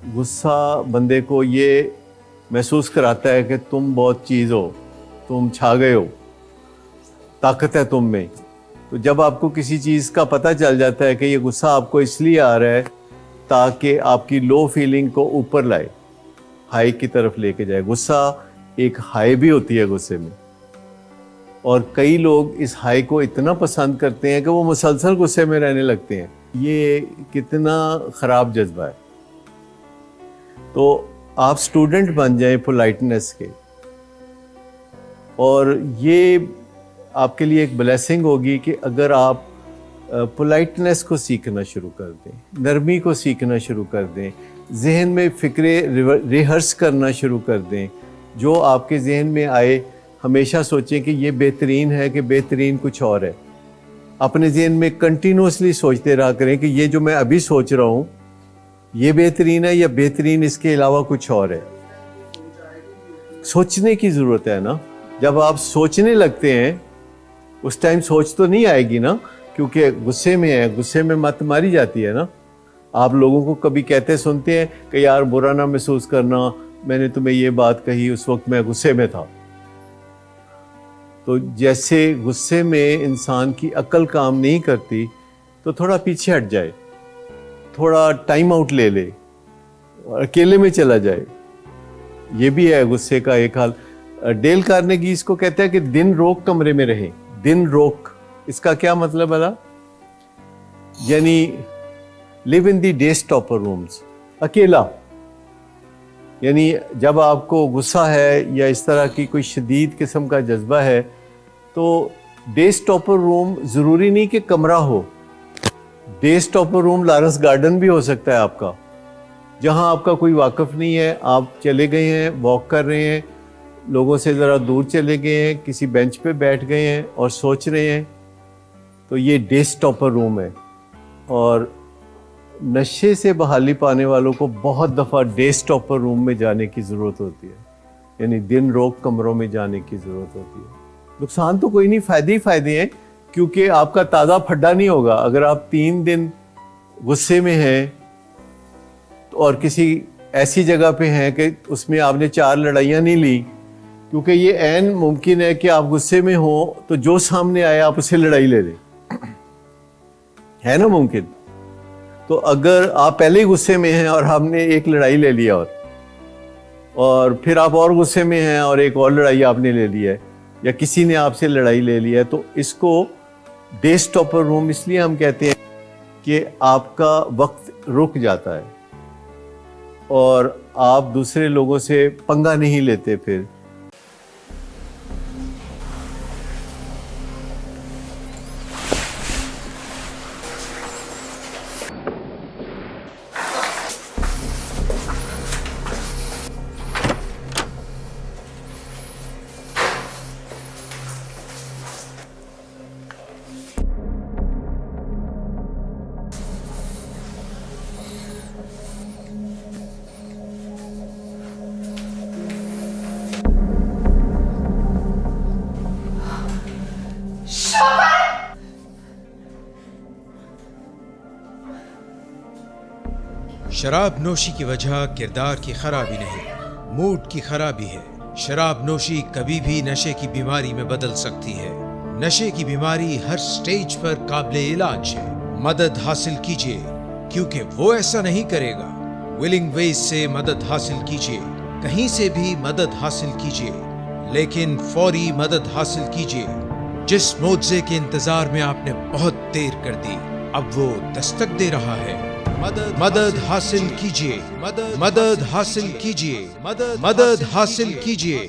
गुस्सा बंदे को ये महसूस कराता है कि तुम बहुत चीज़ हो, तुम छा गए हो, ताकत है तुम में। तो जब आपको किसी चीज़ का पता चल जाता है कि ये गुस्सा आपको इसलिए आ रहा है ताकि आपकी लो फीलिंग को ऊपर लाए, हाई की तरफ लेके जाए। गुस्सा एक हाई भी होती है गुस्से में, और कई लोग इस हाई को इतना पसंद करते हैं कि वो मुसलसल गुस्से में रहने लगते हैं। ये कितना ख़राब जज्बा है। तो आप स्टूडेंट बन जाएं पोलाइटनेस के, और ये आपके लिए एक ब्लेसिंग होगी कि अगर आप पोलाइटनेस को सीखना शुरू कर दें, नरमी को सीखना शुरू कर दें, जहन में फ़िक्रें रिहर्स करना शुरू कर दें। जो आपके जहन में आए हमेशा सोचें कि ये बेहतरीन है कि बेहतरीन कुछ और है। अपने जहन में कंटिन्यूसली सोचते रहा करें कि ये जो मैं अभी सोच रहा हूँ ये बेहतरीन है या बेहतरीन इसके अलावा कुछ और है। सोचने की ज़रूरत है ना। जब आप सोचने लगते हैं उस टाइम सोच तो नहीं आएगी ना, क्योंकि गुस्से में है, गुस्से में मत मारी जाती है ना। आप लोगों को कभी कहते सुनते हैं कि यार बुरा ना महसूस करना, मैंने तुम्हें ये बात कही, उस वक्त मैं गुस्से में था। तो जैसे गुस्से में इंसान की अक्ल काम नहीं करती तो थोड़ा पीछे हट जाए, थोड़ा टाइम आउट ले ले और अकेले में चला जाए। ये भी है गुस्से का एक हाल। डेल कार्नेगी इसको कहता है कि दिन रोक कमरे में रहें। दिन रोक, इसका क्या मतलब है? यानी live in the day stopper rooms, अकेला। यानी जब आपको गुस्सा है या इस तरह की कोई शदीद किस्म का जज्बा है तो डे स्टॉपर रूम ज़रूरी नहीं कि कमरा हो। Day stopper room Lawrence garden भी हो सकता है आपका, जहां आपका कोई वाकफ़ नहीं है, आप चले गए हैं, वॉक कर रहे हैं, लोगों से ज़रा दूर चले गए हैं, किसी बेंच पे बैठ गए हैं और सोच रहे हैं। तो ये डे स्टॉपर रूम है। और नशे से बहाली पाने वालों को बहुत दफ़ा डे स्टॉपर रूम में जाने की ज़रूरत होती है, यानी दिन रोक कमरों में जाने की ज़रूरत होती है। नुकसान तो कोई नहीं, फ़ायदे ही फ़ायदे हैं, क्योंकि आपका ताज़ा फड्डा नहीं होगा। अगर आप 3 दिन गुस्से में हैं और किसी ऐसी जगह पे हैं कि उसमें आपने 4 लड़ाइयाँ नहीं ली, क्योंकि ये ऐन मुमकिन है कि आप गुस्से में हो तो जो सामने आए आप उससे लड़ाई ले लें, है ना मुमकिन। तो अगर आप पहले ही गुस्से में हैं और आपने एक लड़ाई ले लिया और फिर आप और गुस्से में हैं और एक और लड़ाई आपने ले ली है, या किसी ने आपसे लड़ाई ले ली है, तो इसको डे स्टॉपर रूम इसलिए हम कहते हैं कि आपका वक्त रुक जाता है और आप दूसरे लोगों से पंगा नहीं लेते। फिर शराब नोशी की वजह किरदार की खराबी नहीं, मूड की खराबी है। शराब नोशी कभी भी नशे की बीमारी में बदल सकती है। नशे की बीमारी हर स्टेज पर काबिले इलाज है। मदद हासिल कीजिए, क्योंकि वो ऐसा नहीं करेगा। विलिंग वेज से मदद हासिल कीजिए, कहीं से भी मदद हासिल कीजिए, लेकिन फौरी मदद हासिल कीजिए। जिस मुआवजे के इंतजार में आपने बहुत देर कर दी, अब वो दस्तक दे रहा है। मदद हासिल कीजिए, मदद हासिल कीजिए, मदद हासिल कीजिए।